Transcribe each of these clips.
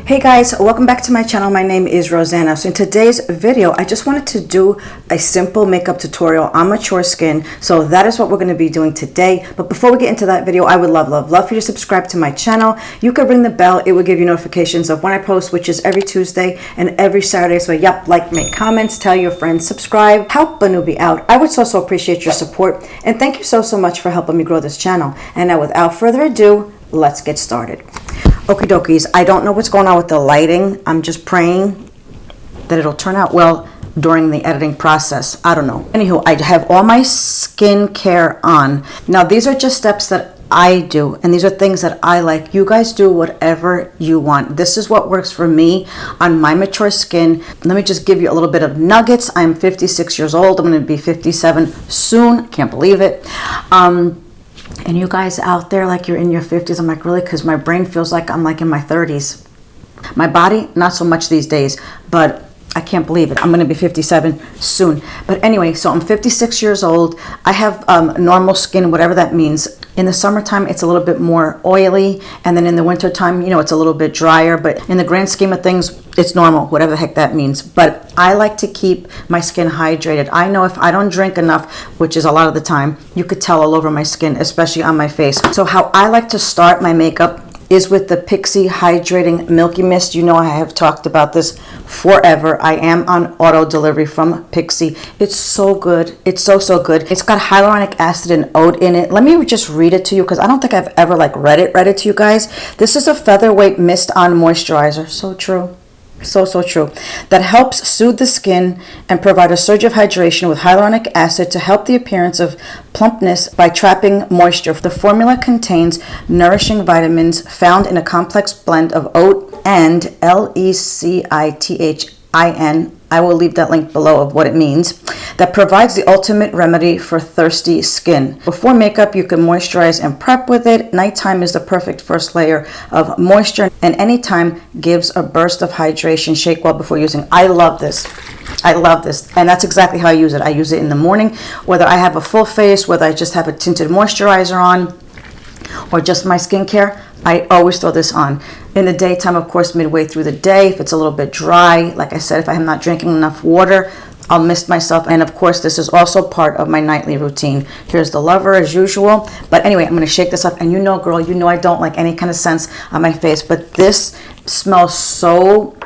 Hey guys, welcome back to my channel. My name is Roseanna. So in today's video, I just wanted to do a simple makeup tutorial on mature skin. So that is what we're going to be doing today. But before we get into that video, I would love for you to subscribe to my channel. You could ring the bell. It will give you notifications of when I post, which is every Tuesday and every Saturday. So yep, like, make comments, tell your friends, subscribe, help a newbie out. I would so appreciate your support. And thank you so much for helping me grow this channel. And now without further ado, let's get started. Okie dokies, I don't know what's going on with the lighting. I'm just praying that it'll turn out well during the editing process. I don't know. Anywho, I have all my skincare on. Now, these are just steps that I do, and these are things that I like. You guys do whatever you want. This is what works for me on my mature skin. Let me just give you a little bit of nuggets. I'm 56 years old. I'm going to be 57 soon. Can't believe it. And you guys out there, like, you're in your 50s. I'm like, really? Because my brain feels like I'm like in my 30s. My body, not so much these days, but I can't believe it. I'm going to be 57 soon. But anyway, so I'm 56 years old. I have normal skin, whatever that means. In the summertime, it's a little bit more oily. And then in the wintertime, you know, it's a little bit drier. But in the grand scheme of things, it's normal, whatever the heck that means. But I like to keep my skin hydrated. I know if I don't drink enough, which is a lot of the time, you could tell all over my skin, especially on my face. So how I like to start my makeup is with the Pixi Hydrating Milky Mist. You know, I have talked about this forever. I am on auto delivery from Pixi. It's so good. It's so good. It's got hyaluronic acid and oat in it. Let me just read it to you because I don't think I've ever read it to you guys. This is a featherweight mist on moisturizer. So true. So true. That helps soothe the skin and provide a surge of hydration with hyaluronic acid to help the appearance of plumpness by trapping moisture. The formula contains nourishing vitamins found in a complex blend of oat and lecithin. I will leave that link below of what it means. That provides the ultimate remedy for thirsty skin. Before makeup, you can moisturize and prep with it. Nighttime is the perfect first layer of moisture, and anytime gives a burst of hydration. Shake well before using. I love this. And that's exactly how I use it. I use it in the morning, whether I have a full face, whether I just have a tinted moisturizer on, or just my skincare. I always throw this on. In the daytime, of course, midway through the day, if it's a little bit dry, like I said, if I'm not drinking enough water, I'll mist myself. And of course, this is also part of my nightly routine. Here's the lover as usual. But anyway, I'm going to shake this up. And you know, girl, you know I don't like any kind of scents on my face. But this smells so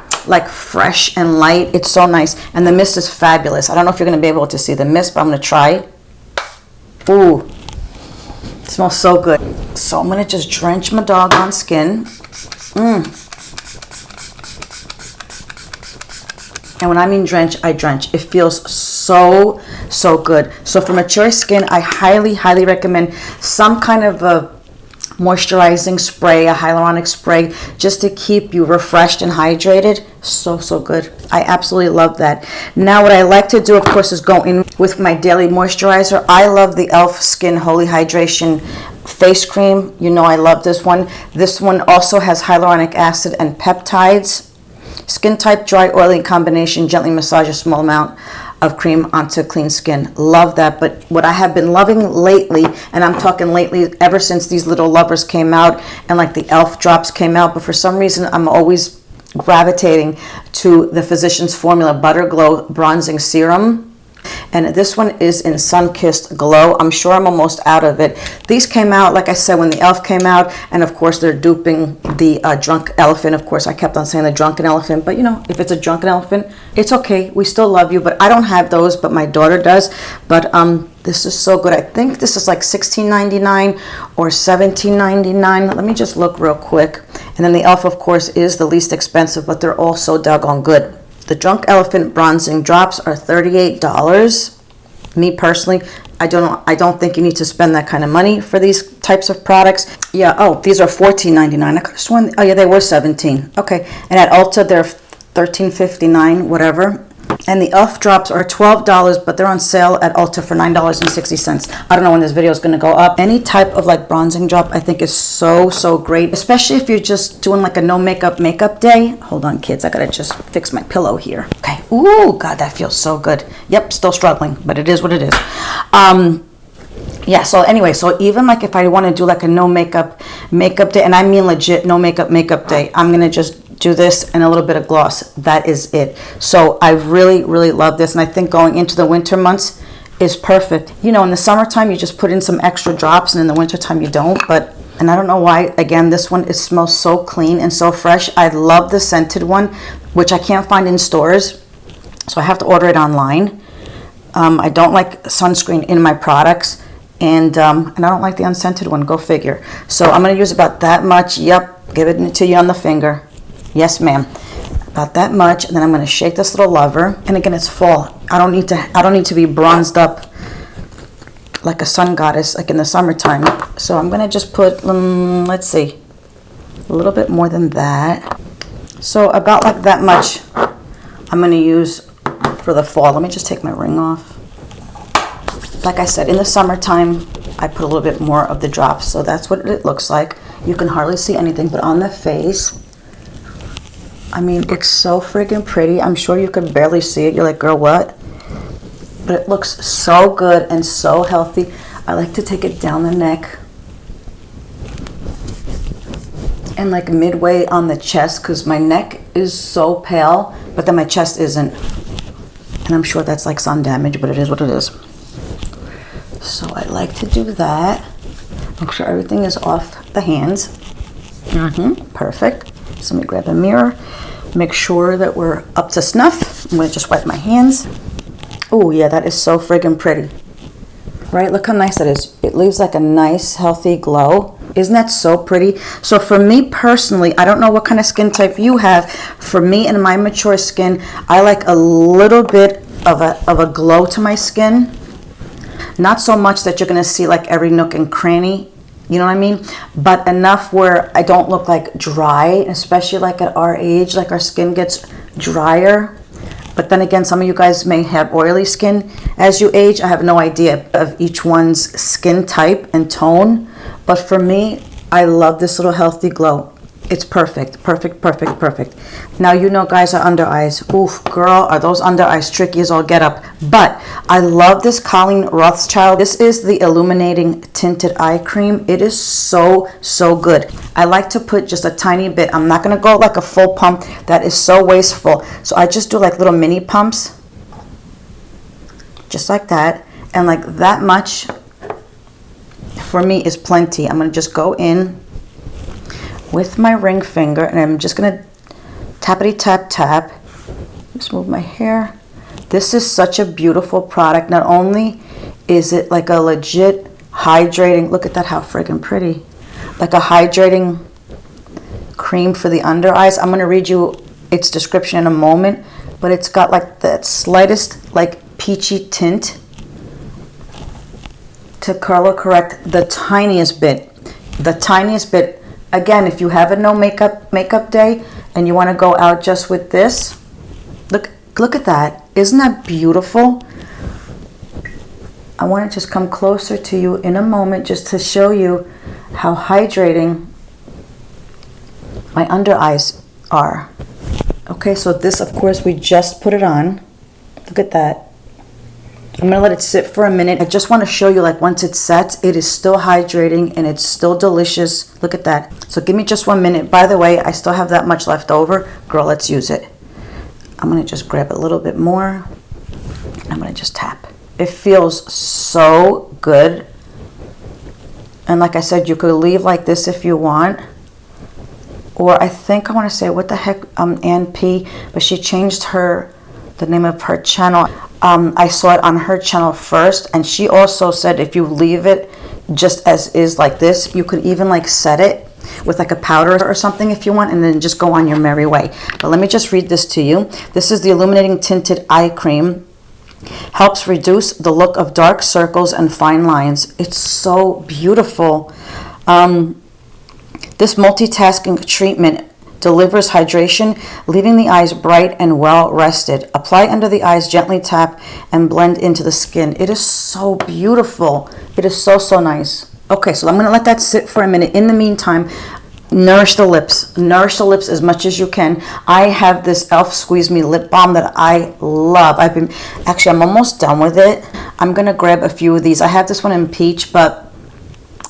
fresh and light. It's so nice. And the mist is fabulous. I don't know if you're going to be able to see the mist, but I'm going to try. Ooh. It smells so good. So I'm going to just drench my doggone skin. And when I mean drench, I drench. It feels so good. So for mature skin, I highly recommend some kind of a moisturizing spray, a hyaluronic spray, just to keep you refreshed and hydrated. So good. I absolutely love that. Now what I like to do, of course, is go in with my daily moisturizer. I love the e.l.f. Skin Holy Hydration face cream. You know I love this one. This one also has hyaluronic acid and peptides. Skin type, dry, oily combination. Gently massage a small amount of cream onto clean skin. Love that. But what I have been loving lately, and I'm talking lately ever since these little lovers came out and the e.l.f. drops came out, but for some reason I'm always gravitating to the Physicians Formula Butter Glow Bronzing Serum. And this one is in Sun-Kissed Glow. I'm sure I'm almost out of it. These came out, like I said, when the e.l.f. came out. And of course, they're duping the Drunk Elephant. Of course, I kept on saying the Drunken Elephant. But you know, if it's a Drunken Elephant, it's okay. We still love you. But I don't have those, but my daughter does. But this is so good. I think this is $16.99 or $17.99. Let me just look real quick. And then the e.l.f., of course, is the least expensive, but they're all so doggone good. The Drunk Elephant Bronzing Drops are $38. Me personally, I don't think you need to spend that kind of money for these types of products. Yeah, oh, these are $14.99. I could have sworn, oh yeah, they were $17. Okay, and at Ulta, they're $13.59, whatever. And the e.l.f. drops are $12, but they're on sale at Ulta for $9.60. I don't know when this video is going to go up. Any type of bronzing drop I think is so great, especially if you're just doing a no makeup day. Hold on, kids, I gotta just fix my pillow here. Okay. Ooh, God, that feels so good. Yep, still struggling, but it is what it is. Yeah, so anyway, so even if I want to do a no makeup day, and I mean legit no makeup day, I'm gonna just do this, and a little bit of gloss. That is it. So I really, really love this, and I think going into the winter months is perfect. You know, in the summertime, you just put in some extra drops, and in the wintertime, you don't. And I don't know why, again, this one, it smells so clean and so fresh. I love the scented one, which I can't find in stores, so I have to order it online. I don't like sunscreen in my products, and I don't like the unscented one, go figure. So I'm going to use about that much. Yep, give it to you on the finger. Yes, ma'am. About that much, and then I'm going to shake this little lover. And again, it's fall. I don't need to be bronzed up like a sun goddess like in the summertime. So I'm going to just put, let's see, a little bit more than that. So about like that much I'm going to use for the fall. Let me just take my ring off. Like I said, in the summertime, I put a little bit more of the drops. So that's what it looks like. You can hardly see anything, but on the face, I mean, it's so friggin' pretty. I'm sure you could barely see it. You're like, girl, what? But it looks so good and so healthy. I like to take it down the neck and like midway on the chest, because my neck is so pale, but then my chest isn't. And I'm sure that's like sun damage, but it is what it is. So I like to do that. Make sure everything is off the hands. Perfect. So let me grab a mirror. Make sure that we're up to snuff. I'm going to just wipe my hands. Oh yeah, that is so friggin' pretty. Right? Look how nice that is. It leaves like a nice, healthy glow. Isn't that so pretty? So for me personally, I don't know what kind of skin type you have. For me and my mature skin, I like a little bit of a glow to my skin. Not so much that you're going to see like every nook and cranny, you know what I mean? But enough where I don't look like dry, especially like at our age, like our skin gets drier. But then again, some of you guys may have oily skin as you age. I have no idea of each one's skin type and tone. But for me, I love this little healthy glow. It's perfect, perfect, perfect, perfect. Now, you know, guys, are under eyes. Oof, girl, are those under eyes tricky as all get up. But I love this Colleen Rothschild. This is the Illuminating Tinted Eye Cream. It is so, so good. I like to put just a tiny bit. I'm not going to go like a full pump. That is so wasteful. So I just do like little mini pumps. Just like that. And like that much, for me, is plenty. I'm going to just go in with my ring finger, and I'm just gonna tappity tap tap. Just move my hair. This is such a beautiful product. Not only is it like a legit hydrating, look at that, how friggin' pretty. Like a hydrating cream for the under eyes. I'm gonna read you its description in a moment, but it's got like that slightest like peachy tint to color correct the tiniest bit. The tiniest bit. Again, if you have a no makeup day and you want to go out just with this, look at that. Isn't that beautiful? I want to just come closer to you in a moment just to show you how hydrating my under eyes are. Okay, so this, of course, we just put it on. Look at that. I'm going to let it sit for a minute. I just want to show you, like, once it sets, it is still hydrating and it's still delicious. Look at that. So give me just 1 minute. By the way, I still have that much left over. Girl, let's use it. I'm going to just grab a little bit more. I'm going to just tap. It feels so good. And like I said, you could leave like this if you want. Or I think I want to say, what the heck, Ann P, but she changed the name of her channel. I saw it on her channel first, and she also said if you leave it just as is like this, you could even like set it with like a powder or something if you want, and then just go on your merry way. But let me just read this to you. This is the Illuminating Tinted Eye Cream. Helps reduce the look of dark circles and fine lines. It's so beautiful. This multitasking treatment delivers hydration, leaving the eyes bright and well rested. Apply under the eyes, gently tap, and blend into the skin. It is so beautiful. It is so, so nice. Okay, so I'm going to let that sit for a minute. In the meantime, nourish the lips. Nourish the lips as much as you can. I have this e.l.f. Squeeze Me lip balm that I love. I'm almost done with it. I'm going to grab a few of these. I have this one in peach, but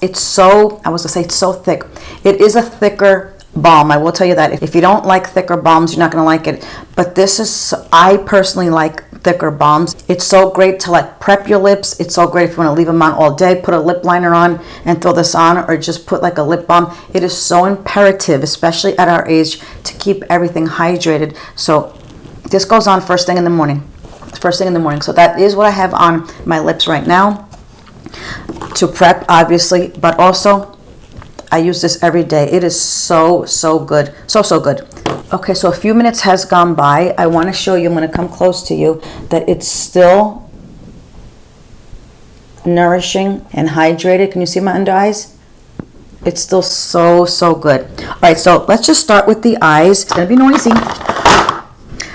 it's so, I was going to say it's so thick. It is a thicker balm. I will tell you that if you don't like thicker balms, you're not going to like it. But this is, I personally like thicker balms. It's so great to like prep your lips. It's so great if you want to leave them on all day, put a lip liner on and throw this on, or just put like a lip balm. It is so imperative, especially at our age, to keep everything hydrated. So this goes on first thing in the morning. So that is what I have on my lips right now to prep, obviously, but also I use this every day. It is so good. So good. Okay, so a few minutes has gone by. I want to show you, I'm going to come close to you, that it's still nourishing and hydrated. Can you see my under eyes? It's still so good. All right, so let's just start with the eyes. It's going to be noisy.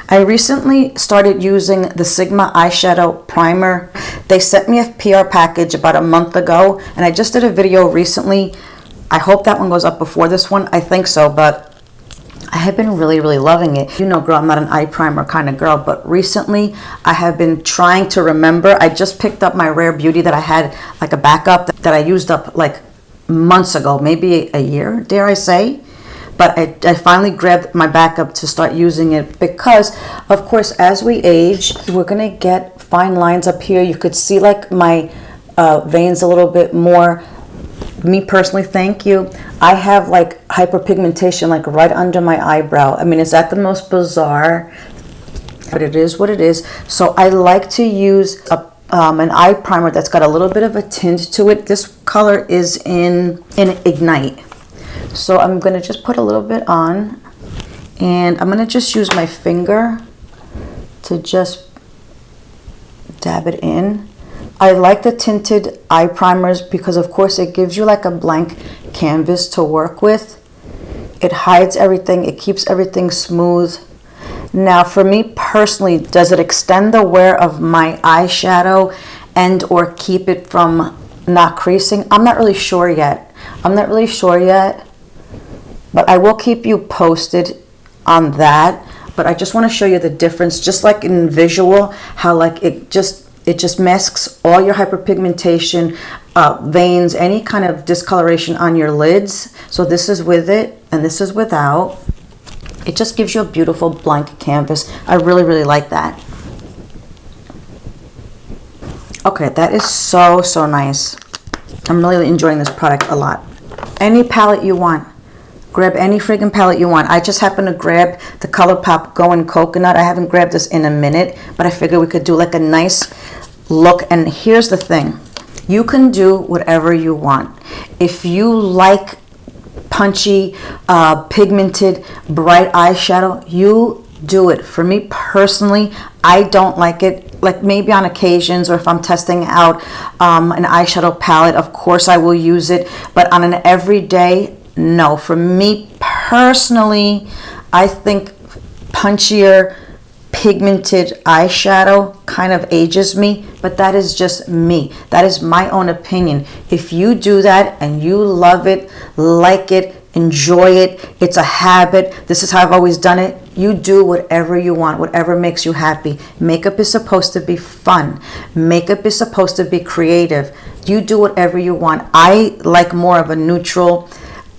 I recently started using the Sigma eyeshadow primer. They sent me a PR package about a month ago, and I just did a video recently. I hope that one goes up before this one. I think so, but I have been really loving it. You know, girl, I'm not an eye primer kind of girl, but recently I have been trying to remember. I just picked up my Rare Beauty that I had like a backup that I used up like months ago, maybe a year, dare I say. But I finally grabbed my backup to start using it because, of course, as we age, we're going to get fine lines up here. You could see like my veins a little bit more. Me personally, thank you, I have like hyperpigmentation like right under my eyebrow. I mean, is that the most bizarre? But it is what it is. So I like to use an eye primer that's got a little bit of a tint to it. This color is in Ignite. So I'm going to just put a little bit on, and I'm going to just use my finger to just dab it in. I like the tinted eye primers because, of course, it gives you like a blank canvas to work with. It hides everything. It keeps everything smooth. Now, for me personally, does it extend the wear of my eyeshadow and or keep it from not creasing? I'm not really sure yet. But I will keep you posted on that. But I just want to show you the difference, just like in visual, how like it just masks all your hyperpigmentation, veins, any kind of discoloration on your lids. So this is with it and this is without. It just gives you a beautiful blank canvas. I really like that. Okay, that is so nice. I'm really enjoying this product a lot. Any palette you want. Grab any friggin' palette you want. I just happened to grab the ColourPop Going Coconut. I haven't grabbed this in a minute, but I figured we could do like a nice look. And here's the thing. You can do whatever you want. If you like punchy, pigmented, bright eyeshadow, you do it. For me personally, I don't like it. Like maybe on occasions, or if I'm testing out an eyeshadow palette, of course I will use it. But on an everyday, no. For me personally, I think punchier, pigmented eyeshadow kind of ages me, but that is just me. That is my own opinion. If you do that and you love it, like it, enjoy it, it's a habit, this is how I've always done it, you do whatever you want, whatever makes you happy. Makeup is supposed to be fun. Makeup is supposed to be creative. You do whatever you want. I like more of a neutral,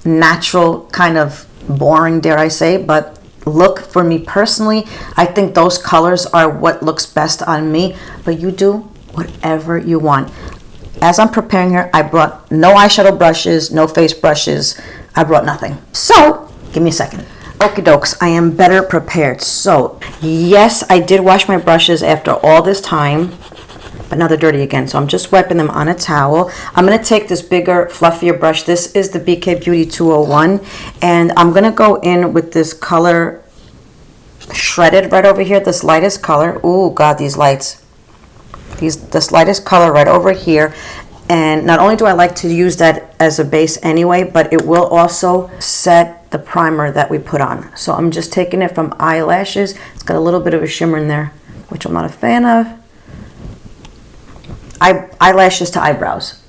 natural, kind of boring, dare I say, but look for me personally. I think those colors are what looks best on me, but you do whatever you want. As I'm preparing here, I brought no eyeshadow brushes, no face brushes. I brought nothing. So give me a second. Okie dokes, I am better prepared. So yes, I did wash my brushes after all this time, but now they're dirty again. So I'm just wiping them on a towel. I'm going to take this bigger, fluffier brush. This is the BK Beauty 201. And I'm going to go in with this color shredded right over here. This lightest color. Oh, God, these lights. This lightest color right over here. And not only do I like to use that as a base anyway, but it will also set the primer that we put on. So I'm just taking it from eyelashes. It's got a little bit of a shimmer in there, which I'm not a fan of. Eyelashes to eyebrows.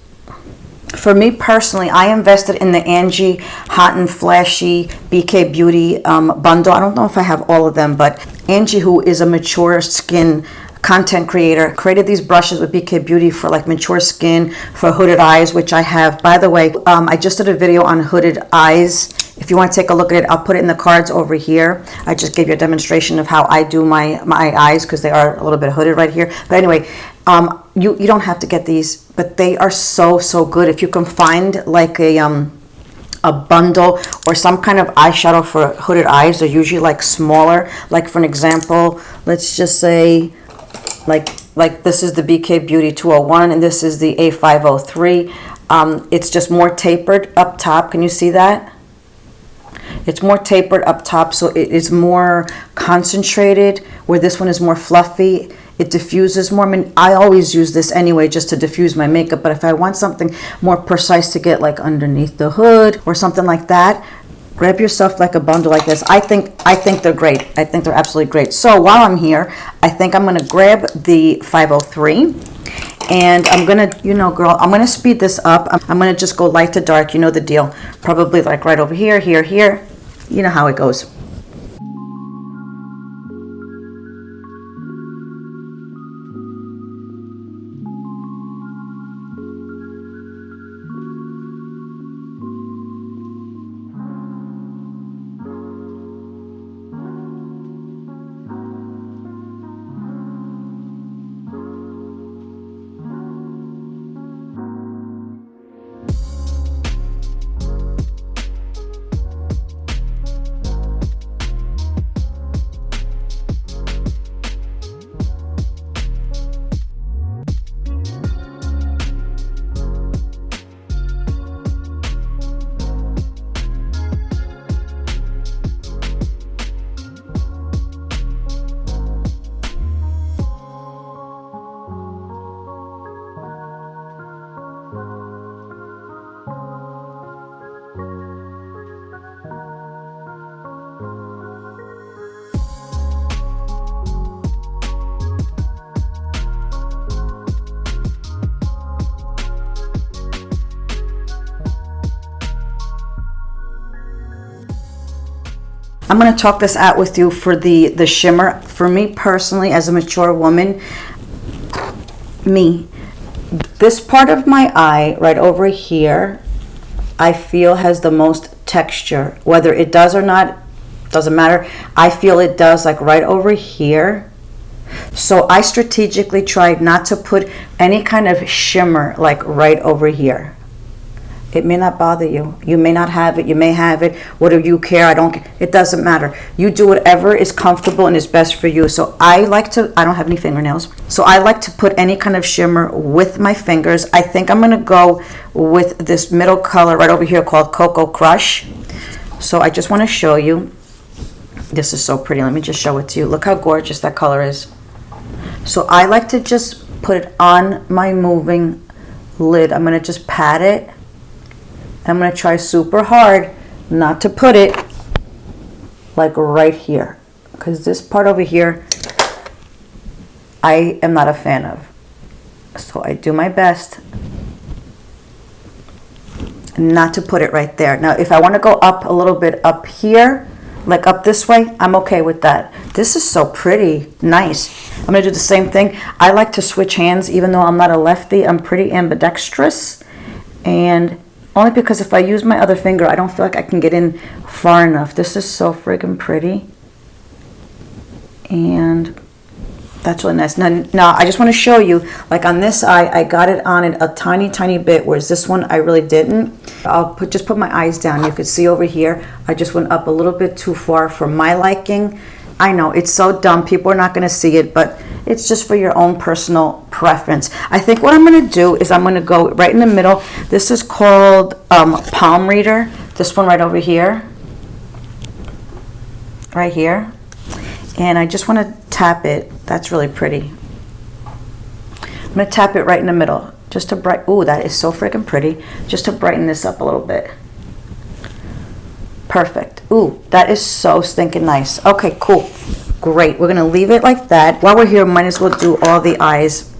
For me personally, I invested in the Angie Hot and Flashy BK Beauty bundle. I don't know if I have all of them, but Angie, who is a mature skin content creator, created these brushes with BK Beauty for like mature skin, for hooded eyes, which I have. By the way, I just did a video on hooded eyes If you want to take a look at it, I'll put it in the cards over here. I just gave you a demonstration of how I do my eyes because they are a little bit hooded right here. But anyway, you don't have to get these, but they are so good. If you can find like a bundle or some kind of eyeshadow for hooded eyes, they're usually like smaller. Like for an example, let's just say like this is the BK Beauty 201 and this is the A503. It's just more tapered up top. Can you see that? It's more tapered up top, so it is more concentrated, where this one is more fluffy. It diffuses more. I mean, I always use this anyway just to diffuse my makeup, but if I want something more precise to get like underneath the hood or something like that, grab yourself like a bundle like this. I think they're great. I think they're absolutely great. So while I'm here, I think I'm gonna grab the 503 and I'm gonna, you know, girl, I'm gonna speed this up. I'm gonna just go light to dark, you know the deal. Probably like right over here, here. You know how it goes. I'm going to talk this out with you for the shimmer. For me personally, as a mature woman, this part of my eye right over here, I feel has the most texture. Whether it does or not, doesn't matter. I feel it does, like right over here. So I strategically tried not to put any kind of shimmer like right over here. It may not bother you. You may not have it. You may have it. What do you care? I don't. It doesn't matter. You do whatever is comfortable and is best for you. So I like to, I don't have any fingernails, so I like to put any kind of shimmer with my fingers. I think I'm going to go with this middle color right over here called Cocoa Crush. So I just want to show you. This is so pretty. Let me just show it to you. Look how gorgeous that color is. So I like to just put it on my moving lid. I'm going to just pat it. I'm going to try super hard not to put it like right here, because this part over here I am not a fan of. So I do my best not to put it right there. Now if I want to go up a little bit up here, like up this way, I'm okay with that. This is so pretty nice. I'm going to do the same thing. I like to switch hands. Even though I'm not a lefty, I'm pretty ambidextrous, and only because if I use my other finger, I don't feel like I can get in far enough. This is so friggin' pretty. And that's really nice. Now I just want to show you, like on this eye, I got it on it a tiny bit, whereas this one I really didn't. I'll just put my eyes down. You can see over here, I just went up a little bit too far for my liking. I know, it's so dumb. People are not going to see it, but it's just for your own personal preference. I think what I'm going to do is I'm going to go right in the middle. This is called Palm Reader. This one right over here. Right here. And I just want to tap it. That's really pretty. I'm going to tap it right in the middle. Just to brighten. Ooh, that is so freaking pretty. Just to brighten this up a little bit. Perfect. Ooh, that is so stinking nice. Okay, cool. Great. We're going to leave it like that. While we're here, might as well do all the eyes.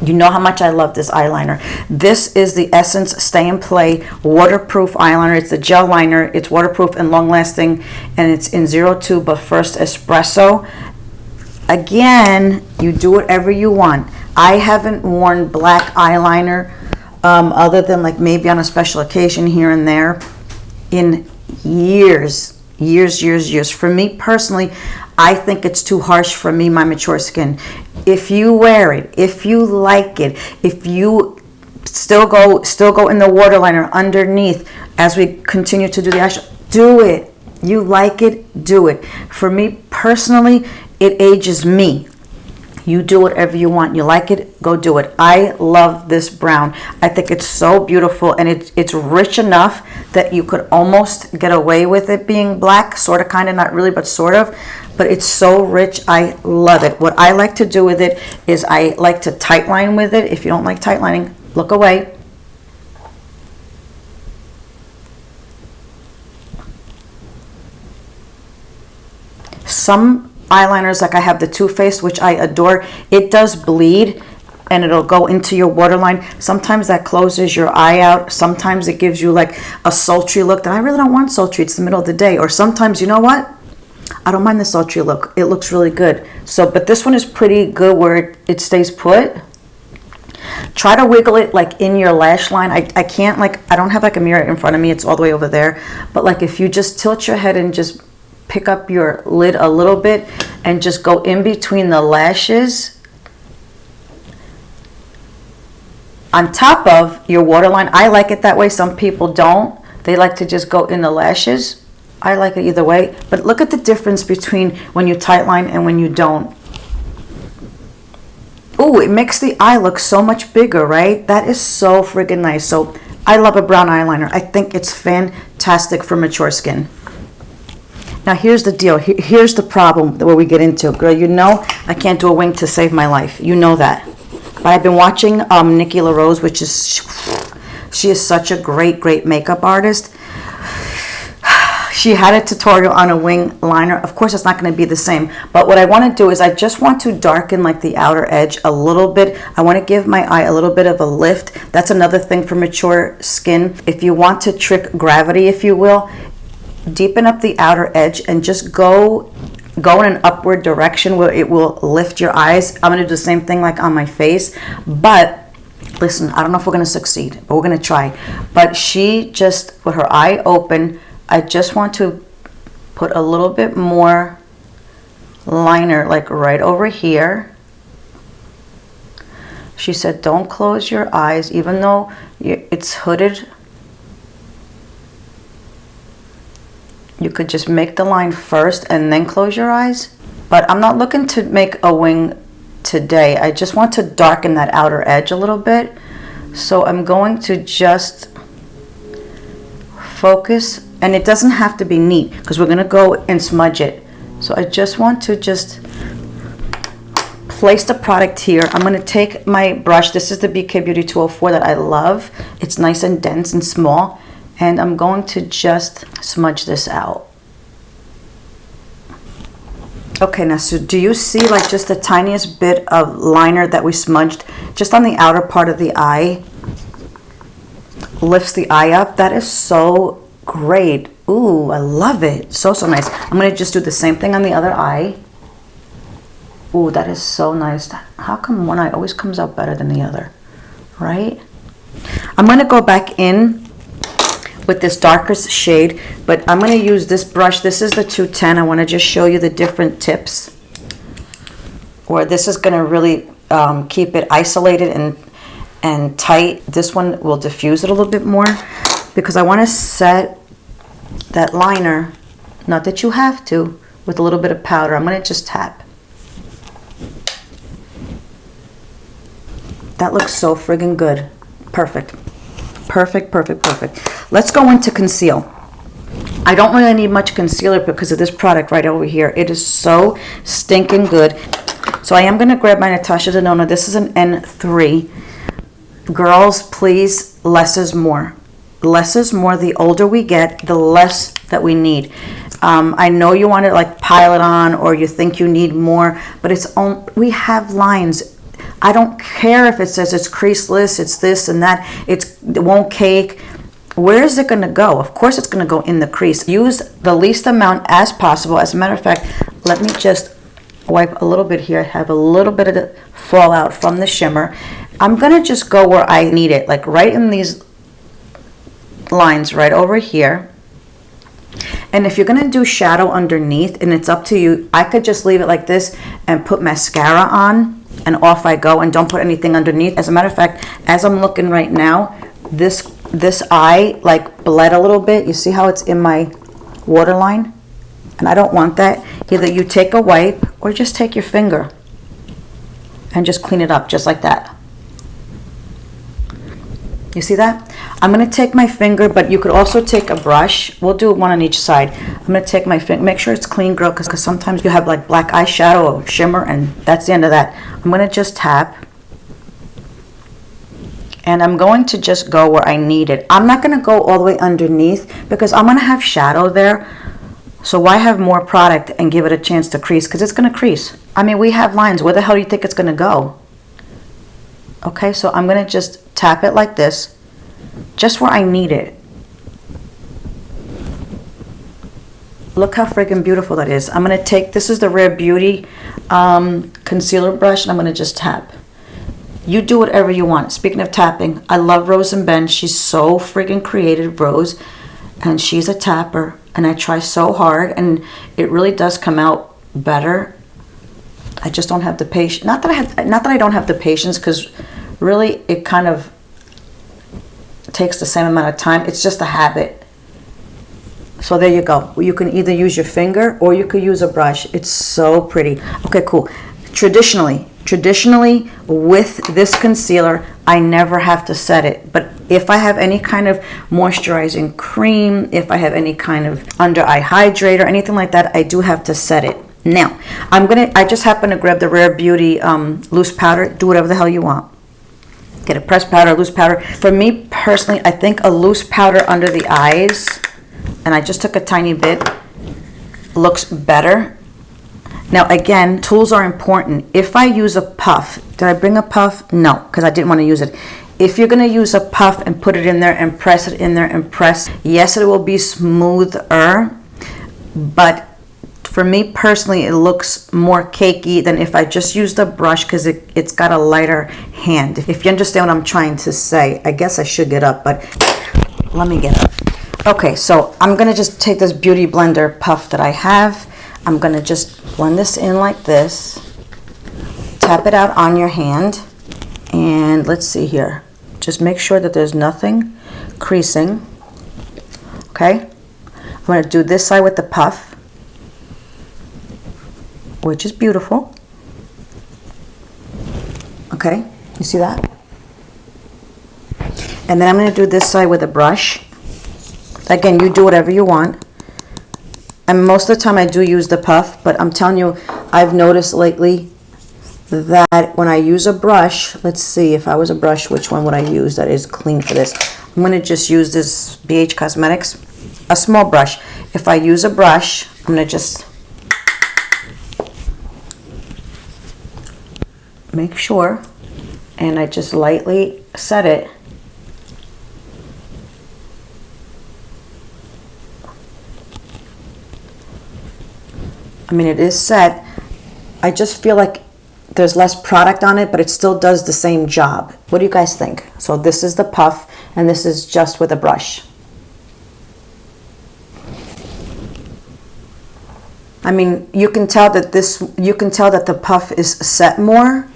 You know how much I love this eyeliner. This is the Essence Stay and Play waterproof eyeliner. It's the gel liner. It's waterproof and long lasting, and it's in 02 but first espresso. Again, you do whatever you want. I haven't worn black eyeliner other than like maybe on a special occasion here and there in years, years, years, years. For me personally, I think it's too harsh for me, my mature skin. If you wear it, if you like it, if you still go in the waterliner underneath as we continue to do the eyeshadow, do it. You like it, do it. For me personally, it ages me. You do whatever you want. You like it, go do it. I love this brown. I think it's so beautiful, and it's rich enough that you could almost get away with it being black, sort of, kind of, not really, but sort of. But it's so rich. I love it. What I like to do with it is I like to tight line with it. If you don't like tight lining, look away. Some eyeliners, like I have the Too Faced, which I adore, it does bleed and it'll go into your waterline. Sometimes that closes your eye out. Sometimes it gives you like a sultry look that I really don't want sultry. It's the middle of the day. Or sometimes, you know what? I don't mind the sultry look. It looks really good. So, but this one is pretty good where it stays put. Try to wiggle it like in your lash line. I can't, like, I don't have like a mirror in front of me. It's all the way over there. But like if you just tilt your head and just pick up your lid a little bit and just go in between the lashes on top of your waterline. I like it that way. Some people don't. They like to just go in the lashes. I like it either way. But look at the difference between when you tight line and when you don't. Ooh, it makes the eye look so much bigger, right? That is so friggin' nice. So I love a brown eyeliner. I think it's fantastic for mature skin. Now here's the deal. Here's the problem where we get into. Girl, you know I can't do a wing to save my life. You know that. But I've been watching Nikki LaRose, which is, she is such a great makeup artist. She had a tutorial on a wing liner. Of course, it's not going to be the same. But what I want to do is I just want to darken like the outer edge a little bit. I want to give my eye a little bit of a lift. That's another thing for mature skin. If you want to trick gravity, if you will, deepen up the outer edge and just go in an upward direction where it will lift your eyes. I'm going to do the same thing like on my face. But listen, I don't know if we're going to succeed, but we're going to try. But she just, with her eye open, I just want to put a little bit more liner like right over here. She said, don't close your eyes, even though it's hooded. You could just make the line first and then close your eyes. But I'm not looking to make a wing today. I just want to darken that outer edge a little bit. So I'm going to just focus. And it doesn't have to be neat because we're going to go and smudge it. So I just want to just place the product here. I'm going to take my brush. This is the BK Beauty 204 that I love. It's nice and dense and small. And I'm going to just smudge this out. Okay, now so do you see like just the tiniest bit of liner that we smudged just on the outer part of the eye? Lifts the eye up. That is so great. Ooh, I love it. So nice. I'm going to just do the same thing on the other eye. Ooh, that is so nice. How come one eye always comes out better than the other? Right? I'm going to go back in with this darker shade, but I'm going to use this brush. This is the 210. I want to just show you the different tips where this is going to really keep it isolated and tight. This one will diffuse it a little bit more because I want to set that liner, not that you have to, with a little bit of powder. I'm going to just tap. That looks so friggin' good. Perfect. Perfect, perfect, perfect. Let's go into conceal. I don't really need much concealer because of this product right over here. It is so stinking good. So I am going to grab my Natasha Denona. This is an N3. Girls, please, less is more. Less is more. The older we get, the less that we need. I know you want to like pile it on or you think you need more, but we have lines. I don't care if it says it's creaseless, it's this and that, it won't cake. Where is it going to go? Of course it's going to go in the crease. Use the least amount as possible. As a matter of fact, let me just wipe a little bit here. I have a little bit of the fallout from the shimmer. I'm going to just go where I need it, like right in these lines right over here. And if you're gonna do shadow underneath, and it's up to you, I could just leave it like this and put mascara on and off I go, and don't put anything underneath. As a matter of fact, as I'm looking right now, this eye like bled a little bit. You see how it's in my waterline? And I don't want that. Either you take a wipe or just take your finger and just clean it up just like that. You see that? I'm going to take my finger, but you could also take a brush. We'll do one on each side. I'm going to take my finger. Make sure it's clean, girl, because sometimes you have like black eyeshadow or shimmer, and that's the end of that. I'm going to just tap. And I'm going to just go where I need it. I'm not going to go all the way underneath because I'm going to have shadow there. So why have more product and give it a chance to crease? Because it's going to crease. I mean, we have lines. Where the hell do you think it's going to go? Okay, so I'm going to just tap it like this, just where I need it. Look how freaking beautiful that is. I'm going to take, this is the Rare Beauty concealer brush, and I'm going to just tap. You do whatever you want. Speaking of tapping, I love Rose and Ben. She's so freaking creative, Rose, and she's a tapper, and I try so hard, and it really does come out better. I just don't have the patience. Not that I don't have the patience, because really it kind of takes the same amount of time. It's just a habit. So there you go. You can either use your finger or you could use a brush. It's so pretty. Okay, cool. Traditionally with this concealer, I never have to set it. But if I have any kind of moisturizing cream, if I have any kind of under eye hydrator, anything like that, I do have to set it. Now, I just happen to grab the Rare Beauty loose powder. Do whatever the hell you want. Get a pressed powder, loose powder. For me personally, I think a loose powder under the eyes, and I just took a tiny bit, looks better. Now again, tools are important. If I use a puff, did I bring a puff? No, because I didn't want to use it. If you're going to use a puff and put it in there and press it in there and press, yes, it will be smoother, but for me personally, it looks more cakey than if I just used a brush, because it's got a lighter hand. If you understand what I'm trying to say, I guess I should get up, but let me get up. Okay, so I'm going to just take this Beauty Blender puff that I have. I'm going to just blend this in like this. Tap it out on your hand. And let's see here. Just make sure that there's nothing creasing. Okay? I'm going to do this side with the puff, which is beautiful. Okay, you see that? And then I'm going to do this side with a brush. Again, you do whatever you want. And most of the time I do use the puff, but I'm telling you, I've noticed lately that when I use a brush, let's see, if I was a brush, which one would I use that is clean for this? I'm going to just use this BH Cosmetics, a small brush. If I use a brush, I'm going to just make sure, and I just lightly set it. I mean, it is set. I just feel like there's less product on it, but it still does the same job. What do you guys think? So this is the puff, and this is just with a brush. I mean, you can tell that the puff is set more,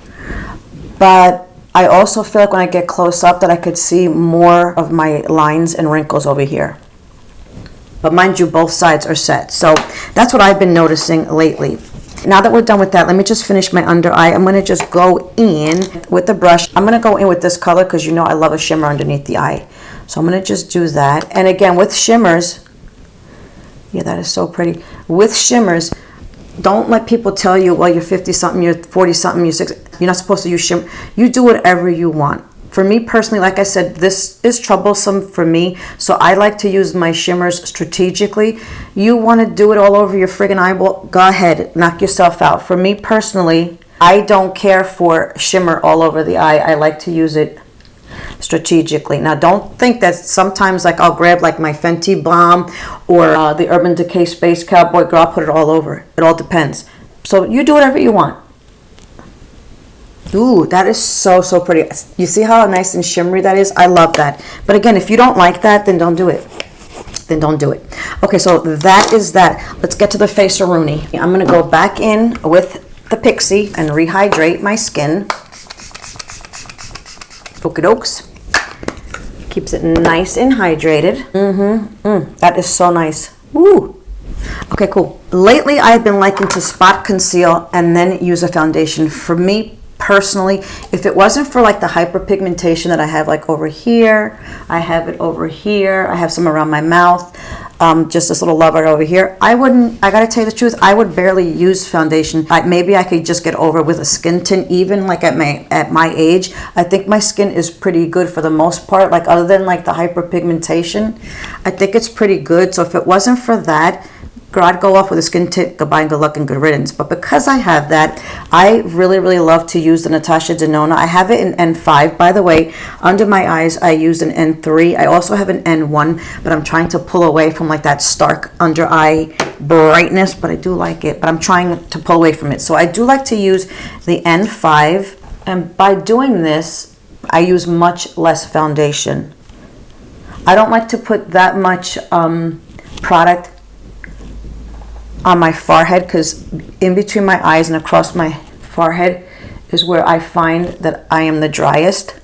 but I also feel like when I get close up that I could see more of my lines and wrinkles over here. But mind you, both sides are set. So that's what I've been noticing lately. Now that we're done with that, let me just finish my under eye. I'm going to just go in with the brush. I'm going to go in with this color because you know I love a shimmer underneath the eye. So I'm going to just do that. And again, with shimmers, yeah, that is so pretty. With shimmers, don't let people tell you, well, you're 50-something, you're 40-something, you're 60. You're not supposed to use shimmer. You do whatever you want. For me personally, like I said, this is troublesome for me, so I like to use my shimmers strategically. You want to do it all over your friggin' eyeball, go ahead, knock yourself out. For me personally, I don't care for shimmer all over the eye. I like to use it strategically. Now, don't think that sometimes like I'll grab like my Fenty Balm or the Urban Decay Space Cowboy Girl, I'll put it all over. It all depends. So you do whatever you want. Ooh, that is so, so pretty. You see how nice and shimmery that is? I love that. But again, if you don't like that, then don't do it. then don't do it. Okay, so that is that. Let's get to the face-a-rooney. I'm gonna go back in with the Pixie and rehydrate my skin. Okie dokes. Keeps it nice and hydrated. That is so nice. Woo. Okay, cool. Lately, I've been liking to spot conceal and then use a foundation. For me personally, if it wasn't for like the hyperpigmentation that I have like over here, I have it over here, I have some around my mouth, just this little lover over here, I gotta tell you the truth, I would barely use foundation. Maybe I could just get over with a skin tint, even like at my age. I think my skin is pretty good for the most part, like other than like the hyperpigmentation, I think it's pretty good. So if it wasn't for that, girl, I'd go off with a skin tint, goodbye and good luck and good riddance. But because I have that, I really love to use the Natasha Denona. I have it in N5, by the way. Under my eyes, I used an N3. I also have an N1, but I'm trying to pull away from like that stark under eye brightness, but I do like it. But I'm trying to pull away from it. So I do like to use the N5, and by doing this, I use much less foundation. I don't like to put that much product on my forehead, because in between my eyes and across my forehead is where I find that I am the driest.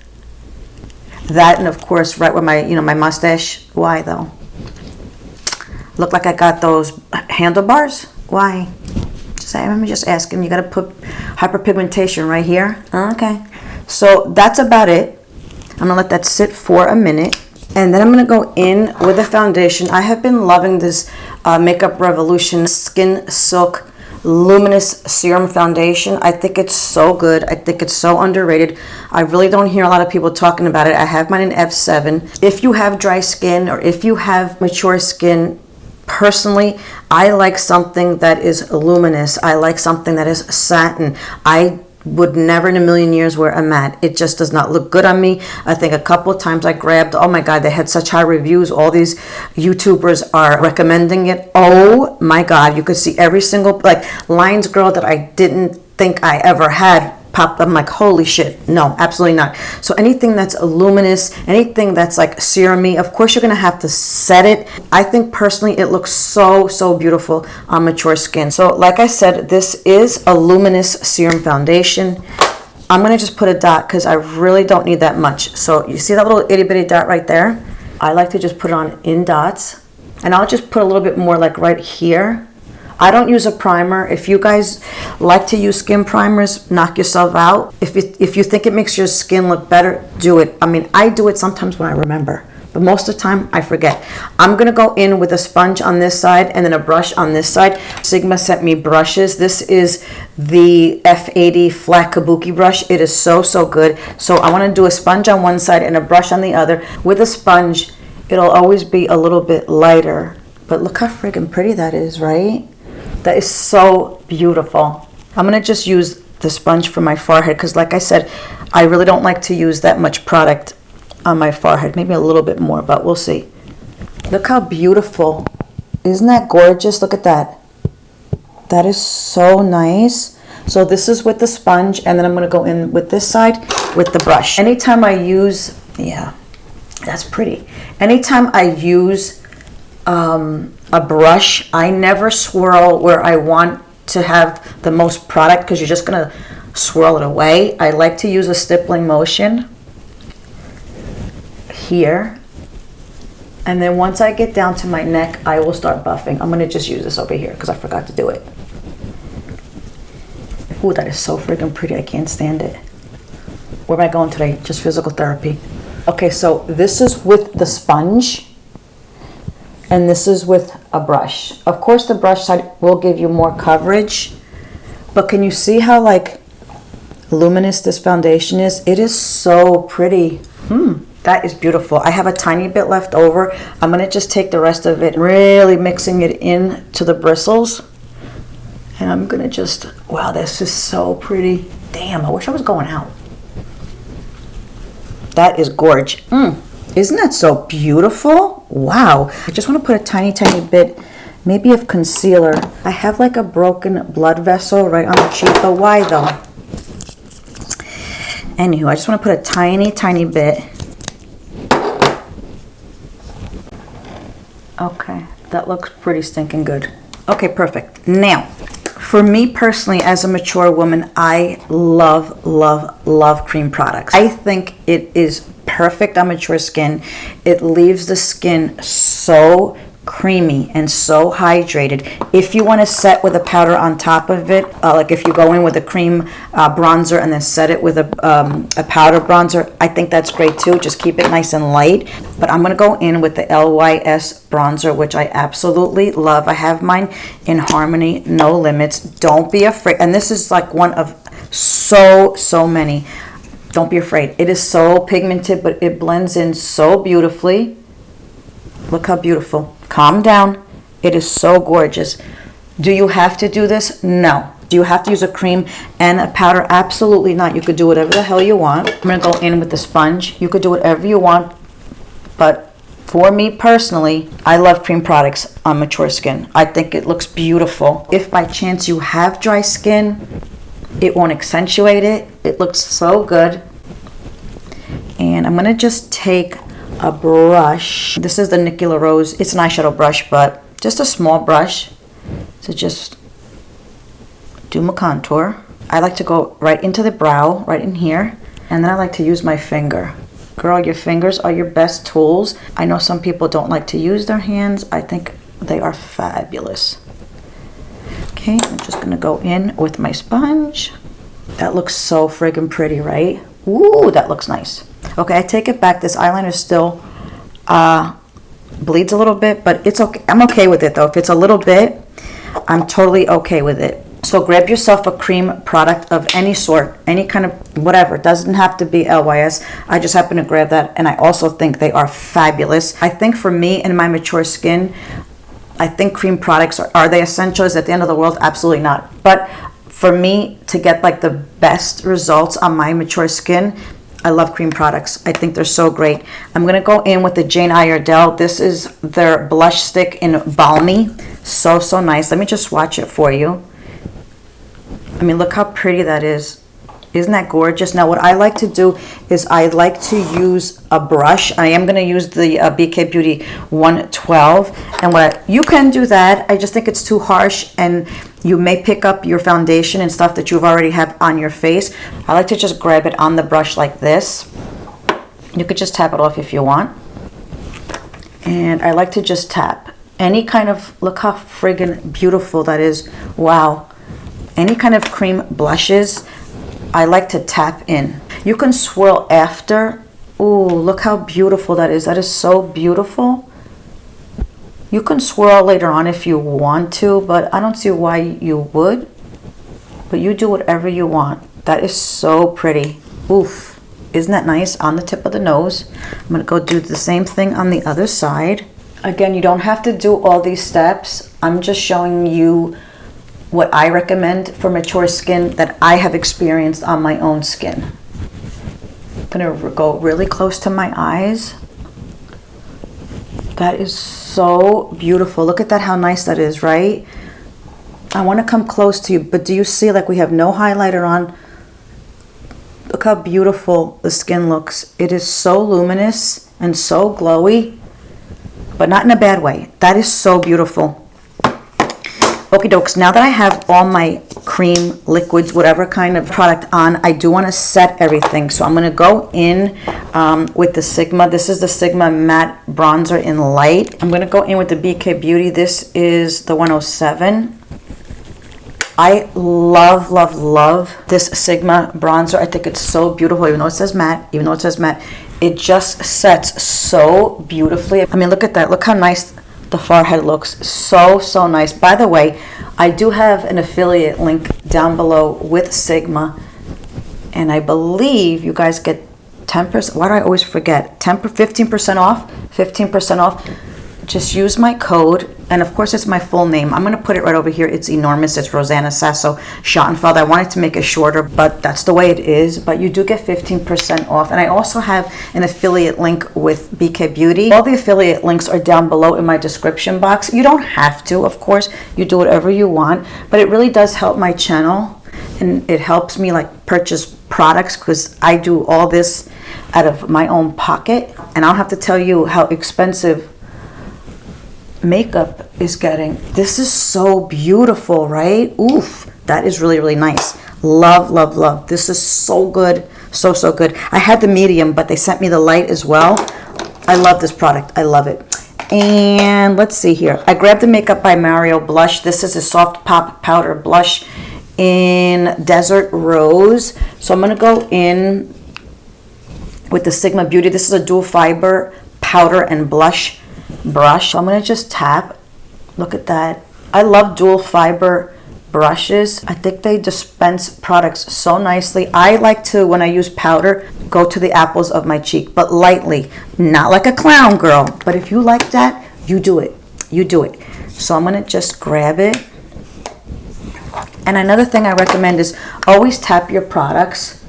That, and of course right where my my mustache. Why though? Look like I got those handlebars? Why? Let me just ask him. You got to put hyperpigmentation right here. Okay, so that's about it. I'm gonna let that sit for a minute, and then I'm gonna go in with a foundation. I have been loving this Makeup Revolution Skin Silk Luminous Serum Foundation. I think it's so good. I think it's so underrated. I really don't hear a lot of people talking about it. I have mine in F7. If you have dry skin or if you have mature skin, personally, I like something that is luminous. I like something that is satin. I would never in a million years wear a matte. It just does not look good on me. I think a couple of times I grabbed, oh my god, they had such high reviews. All these YouTubers are recommending it. Oh my god, you could see every single like lines, girl, that I didn't think I ever had pop. I'm like, holy shit, no, absolutely not. So anything that's luminous, anything that's like serumy, of course you're gonna have to set it. I think personally it looks so beautiful on mature skin. So like I said, this is a luminous serum foundation. I'm gonna just put a dot because I really don't need that much. So you see that little itty bitty dot right there? I like to just put it on in dots, and I'll just put a little bit more like right here. I don't use a primer. If you guys like to use skin primers, knock yourself out. If you think it makes your skin look better, do it. I mean, I do it sometimes when I remember, but most of the time I forget. I'm gonna go in with a sponge on this side and then a brush on this side. Sigma sent me brushes. This is the F80 flat kabuki brush. It is so good. So I wanna do a sponge on one side and a brush on the other. With a sponge, it'll always be a little bit lighter, but look how friggin' pretty that is, right? That is so beautiful. I'm gonna just use the sponge for my forehead because like I said, I really don't like to use that much product on my forehead. Maybe a little bit more, but we'll see. Look how beautiful. Isn't that gorgeous? Look at that. That is so nice. So this is with the sponge, and then I'm gonna go in with this side with the brush. Anytime I use, yeah, that's pretty. Anytime I use a brush, I never swirl where I want to have the most product because you're just gonna swirl it away. I like to use a stippling motion here, and then once I get down to my neck, I will start buffing. I'm gonna just use this over here because I forgot to do it. Ooh, that is so freaking pretty. I can't stand it. Where am I going today? Just physical therapy. Okay, so this is with the sponge, and this is with a brush. Of course, the brush side will give you more coverage, but can you see how like luminous this foundation is? It is so pretty. That is beautiful. I have a tiny bit left over. I'm gonna just take the rest of it, really mixing it in to the bristles. And I'm gonna just, wow, this is so pretty. Damn, I wish I was going out. That is gorge. Isn't that so beautiful? Wow. I just want to put a tiny bit, maybe of concealer. I have like a broken blood vessel right on the cheek, but why though? Anywho, I just want to put a tiny bit. Okay. That looks pretty stinking good. Okay, perfect. Now, for me personally, as a mature woman, I love, love, love cream products. I think it is perfect on mature skin. It leaves the skin so creamy and so hydrated. If you want to set with a powder on top of it, like if you go in with a cream bronzer and then set it with a powder bronzer, I think that's great too. Just keep it nice and light. But I'm going to go in with the LYS bronzer, which I absolutely love. I have mine in Harmony No Limits. Don't be afraid. And this is like one of so many. Don't be afraid. It is so pigmented, but it blends in so beautifully. Look how beautiful. Calm down. It is so gorgeous. Do you have to do this? No. Do you have to use a cream and a powder? Absolutely not. You could do whatever the hell you want. I'm going to go in with the sponge. You could do whatever you want. But for me personally, I love cream products on mature skin. I think it looks beautiful. If by chance you have dry skin, it won't accentuate it. It looks so good. And I'm going to just take a brush. This is the Nikki LaRose. It's an eyeshadow brush, but just a small brush to just do my contour. I like to go right into the brow, right in here, and then I like to use my finger. Girl, your fingers are your best tools. I know some people don't like to use their hands. I think they are fabulous. Okay, I'm just gonna go in with my sponge. That looks so friggin' pretty, right? Ooh, that looks nice. Okay, I take it back. This eyeliner still bleeds a little bit, but it's okay. I'm okay with it though. If it's a little bit, I'm totally okay with it. So grab yourself a cream product of any sort, any kind of whatever. It doesn't have to be LYS. I just happen to grab that, and I also think they are fabulous. I think for me and my mature skin, I think cream products are they essential? Is at the end of the world? Absolutely not. But for me to get like the best results on my mature skin, I love cream products. I think they're so great. I'm going to go in with the Jane Iredale. This is their blush stick in Balmy. So nice. Let me just swatch it for you. I mean, look how pretty that is. Isn't that gorgeous? Now, what I like to do is I like to use a brush. I am going to use the BK Beauty 112. And you can do that. I just think it's too harsh, and you may pick up your foundation and stuff that you've already have on your face. I like to just grab it on the brush like this. You could just tap it off if you want. And I like to just tap. Any kind of, look how friggin' beautiful that is. Wow. Any kind of cream blushes, I like to tap in. You can swirl after. Ooh, look how beautiful that is. That is so beautiful. You can swirl later on if you want to, but I don't see why you would. But you do whatever you want. That is so pretty. Oof. Isn't that nice? On the tip of the nose. I'm going to go do the same thing on the other side. Again, you don't have to do all these steps. I'm just showing you what I recommend for mature skin that I have experienced on my own skin. I'm gonna go really close to my eyes. That is so beautiful. Look at that, how nice that is, right? I want to come close to you, but do you see like we have no highlighter on? Look how beautiful the skin looks. It is so luminous and so glowy, but not in a bad way. That is so beautiful. Okie dokes, now that I have all my cream, liquids, whatever kind of product on, I do want to set everything. So I'm going to go in with the Sigma. This is the Sigma Matte Bronzer in Light. I'm going to go in with the BK Beauty. This is the 107. I love, love, love this Sigma bronzer. I think it's so beautiful, even though it says matte, it just sets so beautifully. I mean, look at that. Look how nice the forehead looks. So nice. By the way, I do have an affiliate link down below with Sigma, and I believe you guys get 10%. Why do I always forget? 15% off. 15% off. Just use my code, and of course it's my full name. I'm going to put it right over here. It's enormous. It's Roseanna Sasso Schottenfeld. I wanted to make it shorter, but that's the way it is. But you do get 15% off. And I also have an affiliate link with BK Beauty. All the affiliate links are down below in my description box. You don't have to, of course. You do whatever you want, but it really does help my channel, and it helps me like purchase products, because I do all this out of my own pocket, and I don't have to tell you how expensive makeup is getting. This is so beautiful, right? Oof, that is really, really nice. Love, love, love. This is so good. So, so good. I had the medium, but they sent me the light as well. I love this product. I love it. And let's see here. I grabbed the Makeup by Mario blush. This is a soft pop powder blush in Desert Rose. So I'm going to go in with the Sigma Beauty. This is a dual fiber powder and blush brush. So I'm going to just tap. Look at that. I love dual fiber brushes. I think they dispense products so nicely. I like to, when I use powder, go to the apples of my cheek, but lightly, not like a clown girl. But if you like that, you do it. You do it. So I'm going to just grab it. And another thing I recommend is always tap your products,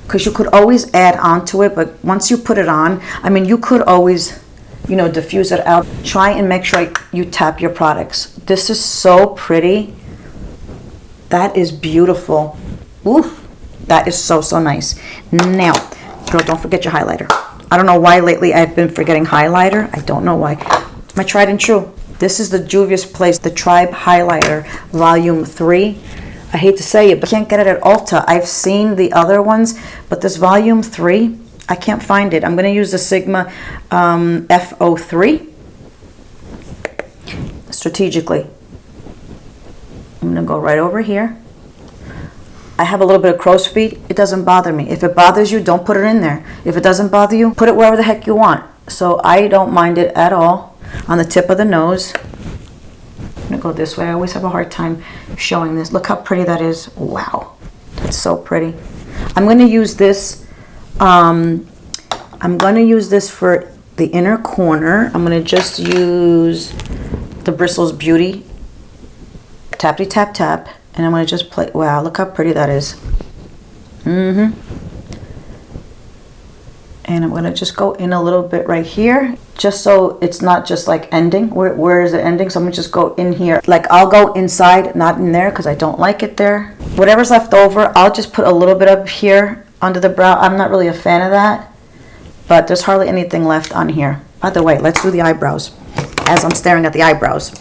because you could always add on to it. But once you put it on, I mean, you could always, you know, diffuse it out. Try and make sure you tap your products. This is so pretty. That is beautiful. Oof, that is so, so nice. Now, girl, don't forget your highlighter. I don't know why lately I've been forgetting highlighter. I don't know why. My tried and true. This is the Juvia's Place, the Tribe Highlighter, Volume 3. I hate to say it, but I can't get it at Ulta. I've seen the other ones, but this Volume 3, I can't find it. I'm going to use the Sigma F03 strategically. I'm going to go right over here. I have a little bit of crow's feet. It doesn't bother me. If it bothers you, don't put it in there. If it doesn't bother you, put it wherever the heck you want. So I don't mind it at all. On the tip of the nose. I'm going to go this way. I always have a hard time showing this. Look how pretty that is. Wow. That's so pretty. I'm going to use this. I'm going to use this for the inner corner. I'm going to just use the Bristles Beauty. Tappity tap tap, and I'm going to just play. Wow, look how pretty that is. And I'm going to just go in a little bit right here, just so it's not just like ending. Where is it ending? So I'm going to just go in here. Like, I'll go inside, not in there, because I don't like it there. Whatever's left over, I'll just put a little bit up here under the brow. I'm not really a fan of that, but there's hardly anything left on here. By the way, let's do the eyebrows as I'm staring at the eyebrows.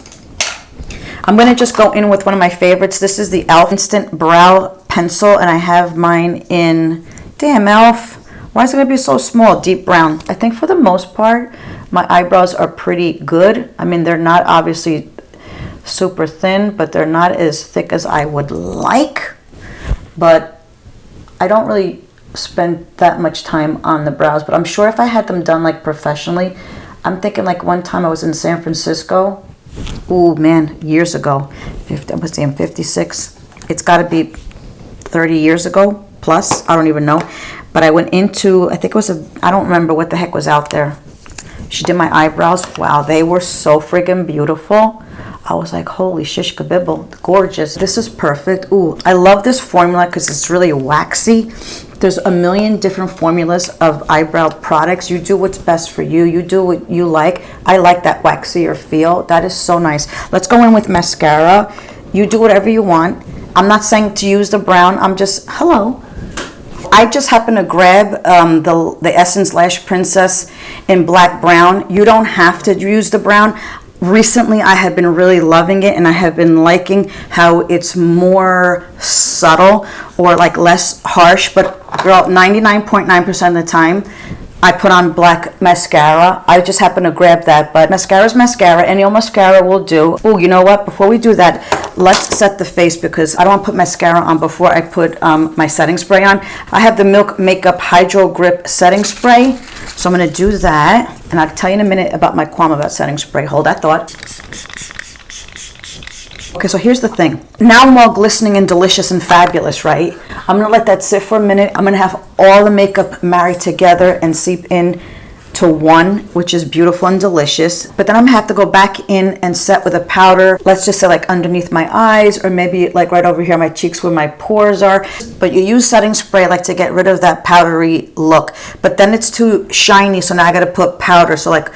I'm going to just go in with one of my favorites. This is the e.l.f. Instant Brow Pencil, and I have mine in, damn e.l.f., why is it going to be so small? Deep brown. I think for the most part, my eyebrows are pretty good. I mean, they're not obviously super thin, but they're not as thick as I would like. But I don't really spend that much time on the brows, but I'm sure if I had them done like professionally, I'm thinking like one time I was in San Francisco. Oh man, years ago. I was damn 56. It's got to be 30 years ago plus. I don't even know. But I went into, I think it was I don't remember what the heck was out there. She did my eyebrows. Wow, they were so friggin' beautiful. I was like, holy shish kabibble, gorgeous. This is perfect. Ooh, I love this formula because it's really waxy. There's a million different formulas of eyebrow products. You do what's best for you. You do what you like. I like that waxier feel. That is so nice. Let's go in with mascara. You do whatever you want. I'm not saying to use the brown. I'm just, hello. I just happened to grab the Essence Lash Princess in black brown. You don't have to use the brown. Recently, I have been really loving it, and I have been liking how it's more subtle or like less harsh. But girl, 99.9% of the time, I put on black mascara. I just happen to grab that, but mascara's mascara. Any old mascara will do. Oh, you know what? Before we do that, let's set the face, because I don't want to put mascara on before I put my setting spray on. I have the Milk Makeup Hydro Grip Setting Spray. So I'm going to do that, and I'll tell you in a minute about my qualm about setting spray. Hold that thought. Okay, so here's the thing. Now I'm all glistening and delicious and fabulous, right? I'm going to let that sit for a minute. I'm going to have all the makeup married together and seep in to one, which is beautiful and delicious. But then I'm going to have to go back in and set with a powder. Let's just say like underneath my eyes, or maybe like right over here, my cheeks where my pores are. But you use setting spray like to get rid of that powdery look. But then it's too shiny, so now I got to put powder. So like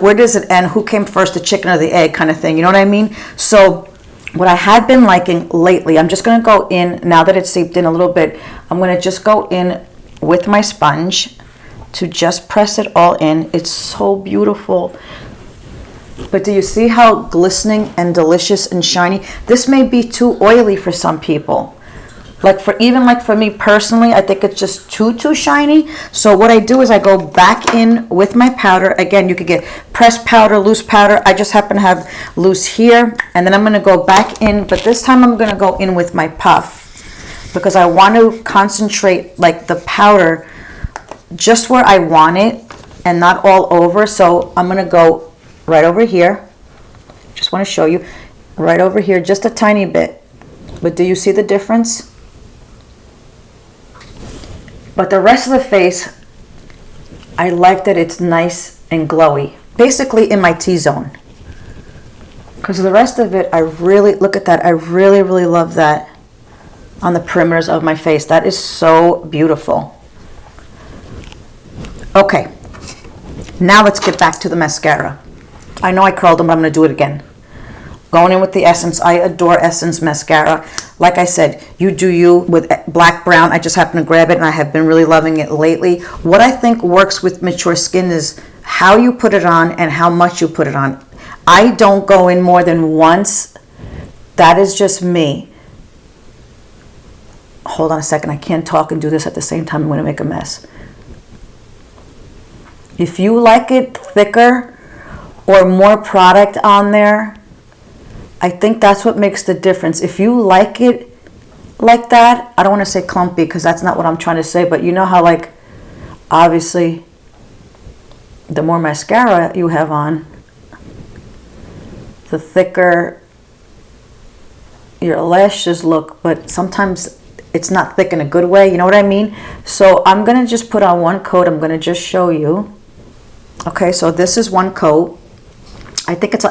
where does it end? Who came first, the chicken or the egg kind of thing? You know what I mean? So what I had been liking lately, I'm just going to go in, now that it's seeped in a little bit, I'm going to just go in with my sponge to just press it all in. It's so beautiful. But do you see how glistening and delicious and shiny? This may be too oily for some people. Like for me personally, I think it's just too shiny. So what I do is I go back in with my powder. Again, you could get pressed powder, loose powder. I just happen to have loose here. And then I'm going to go back in, but this time I'm going to go in with my puff because I want to concentrate like the powder just where I want it and not all over. So I'm going to go right over here. Just want to show you right over here, just a tiny bit. But do you see the difference? But the rest of the face, I like that it's nice and glowy. Basically in my T-zone. Because the rest of it, I really, look at that. I really, really love that on the perimeters of my face. That is so beautiful. Okay. Now let's get back to the mascara. I know I curled them, but I'm going to do it again. Going in with the Essence. I adore Essence mascara. Like I said, you do you with black brown. I just happen to grab it and I have been really loving it lately. What I think works with mature skin is how you put it on and how much you put it on. I don't go in more than once. That is just me. Hold on a second. I can't talk and do this at the same time. I'm going to make a mess. If you like it thicker or more product on there, I think that's what makes the difference. If you like it like that, I don't want to say clumpy because that's not what I'm trying to say, but you know how like obviously the more mascara you have on, the thicker your lashes look, but sometimes it's not thick in a good way, you know what I mean? So I'm going to just put on one coat. I'm going to just show you. Okay, so this is one coat. I think it's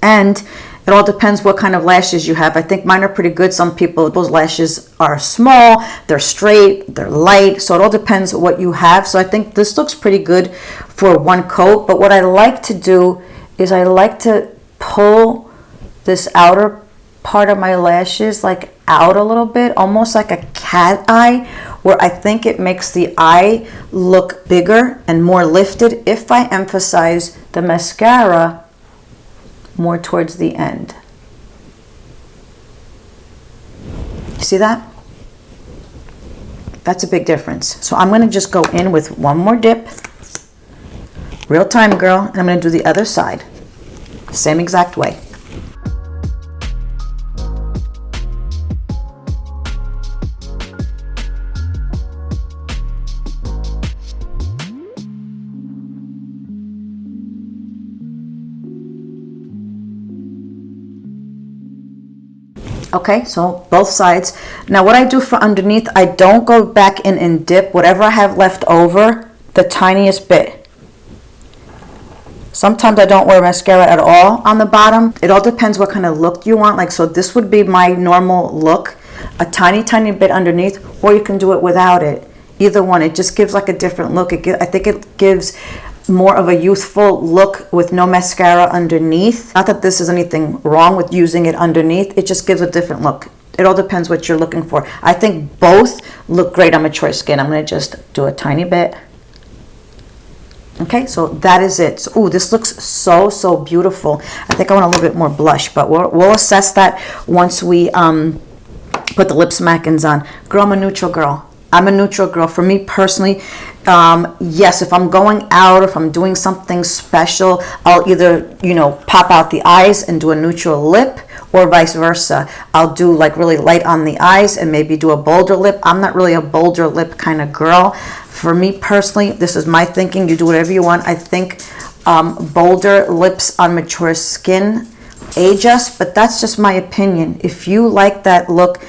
and it all depends what kind of lashes you have. I think mine are pretty good. Some people, those lashes are small, they're straight, they're light. So it all depends what you have. So I think this looks pretty good for one coat. But what I like to do is I like to pull this outer part of my lashes like out a little bit, almost like a cat eye, where I think it makes the eye look bigger and more lifted if I emphasize the mascara more towards the end. You see that? That's a big difference. So I'm going to just go in with one more dip. Real time, girl. And I'm going to do the other side. Same exact way. Okay, so both sides. Now what I do for underneath, I don't go back in and dip. Whatever I have left over, the tiniest bit. Sometimes I don't wear mascara at all on the bottom. It all depends what kind of look you want. Like, so this would be my normal look. A tiny bit underneath, or you can do it without it. Either one, it just gives like a different look. I think it gives more of a youthful look with no mascara underneath. Not that this is anything wrong with using it underneath. It just gives a different look. It all depends what you're looking for. I think both look great on mature skin. I'm going to just do a tiny bit. Okay, so that is it. So, ooh, this looks so beautiful. I think I want a little bit more blush, but we'll assess that once we put the lip smackings on. Girl, I'm a neutral girl. I'm a neutral girl. For me personally, yes, if I'm going out or if I'm doing something special, I'll either, pop out the eyes and do a neutral lip, or vice versa. I'll do like really light on the eyes and maybe do a bolder lip. I'm not really a bolder lip kind of girl. For me personally, this is my thinking. You do whatever you want. I think bolder lips on mature skin age us, but that's just my opinion. If you like that look,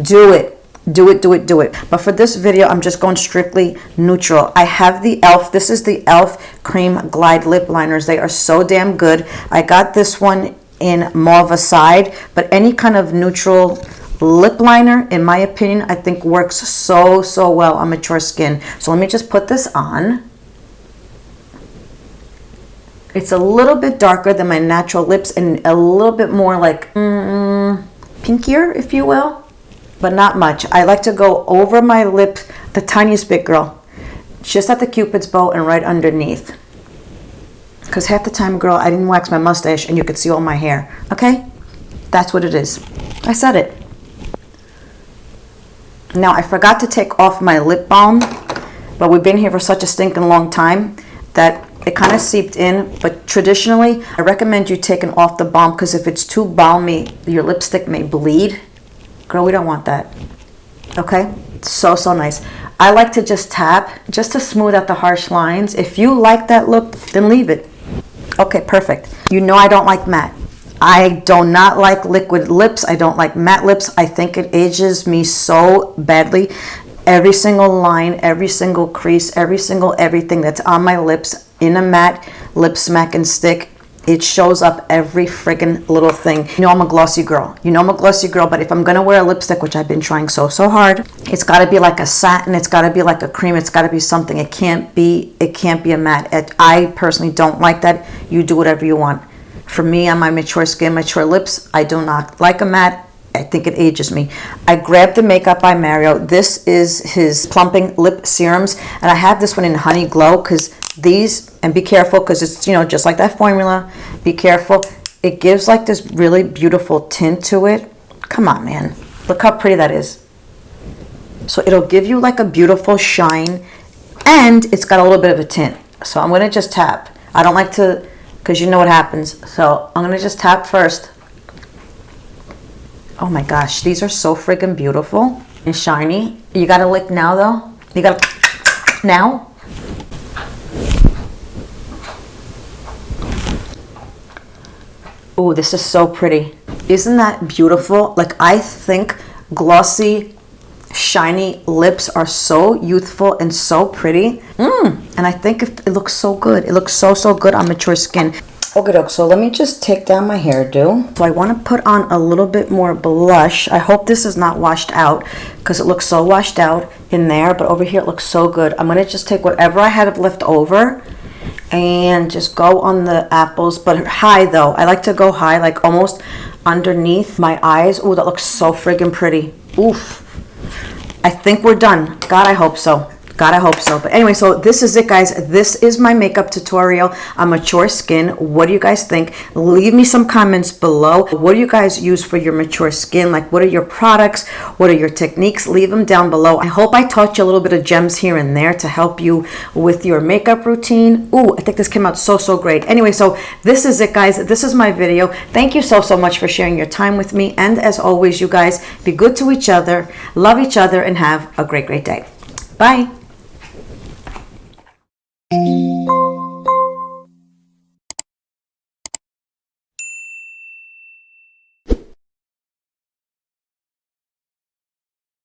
do it. Do it. But for this video, I'm just going strictly neutral. I have the e.l.f. This is the e.l.f. Cream Glide Lip Liners. They are so damn good. I got this one in Mauve Aside, but any kind of neutral lip liner, in my opinion, I think works so well on mature skin. So let me just put this on. It's a little bit darker than my natural lips and a little bit more like pinkier, if you will. But not much. I like to go over my lip, the tiniest bit, girl, just at the cupid's bow and right underneath. Because half the time, girl, I didn't wax my mustache and you could see all my hair. Okay? That's what it is. I said it. Now, I forgot to take off my lip balm, but we've been here for such a stinking long time that it kind of seeped in. But traditionally, I recommend you taking off the balm, because if it's too balmy, your lipstick may bleed. Girl, we don't want that. Okay? So, so nice. I like to just tap, just to smooth out the harsh lines. If you like that look, then leave it. Okay, perfect. You know I don't like matte. I do not like liquid lips. I don't like matte lips. I think it ages me so badly. Every single line, every single crease, every single everything that's on my lips in a matte lip smack and stick, it shows up every friggin' little thing. You know I'm a glossy girl. You know I'm a glossy girl, but if I'm gonna wear a lipstick, which I've been trying so hard, it's gotta be like a satin, it's gotta be like a cream, it's gotta be something. It can't be a matte. I personally don't like that. You do whatever you want. For me, on my mature skin, mature lips, I do not like a matte. I think it ages me. I grabbed the Makeup by Mario. This is his plumping lip serums, and I have this one in Honey Glow, because these, and be careful, because it's, you know, just like that formula. Be careful. It gives like this really beautiful tint to it. Come on, man. Look how pretty that is. So it'll give you like a beautiful shine, and it's got a little bit of a tint. So I'm going to just tap. I don't like to, because you know what happens. So I'm going to just tap first. Oh my gosh, these are so friggin' beautiful and shiny. You gotta lick now though. You gotta, now. Oh, this is so pretty. Isn't that beautiful? Like, I think glossy, shiny lips are so youthful and so pretty. And I think it looks so good. It looks so, so good on mature skin. Okay, so let me just take down my hairdo. So I want to put on a little bit more blush. I hope this is not washed out, because it looks so washed out in there, but over here it looks so good. I'm going to just take whatever I had left over and just go on the apples, but high though. I like to go high, like almost underneath my eyes. Oh, that looks so friggin' pretty. Oof. I think we're done. God, I hope so. God, I hope so. But anyway, so this is it, guys. This is my makeup tutorial on mature skin. What do you guys think? Leave me some comments below. What do you guys use for your mature skin? Like, what are your products? What are your techniques? Leave them down below. I hope I taught you a little bit of gems here and there to help you with your makeup routine. Ooh, I think this came out so, so great. Anyway, so this is it, guys. This is my video. Thank you so, so much for sharing your time with me. And as always, you guys, be good to each other, love each other, and have a great, great day. Bye.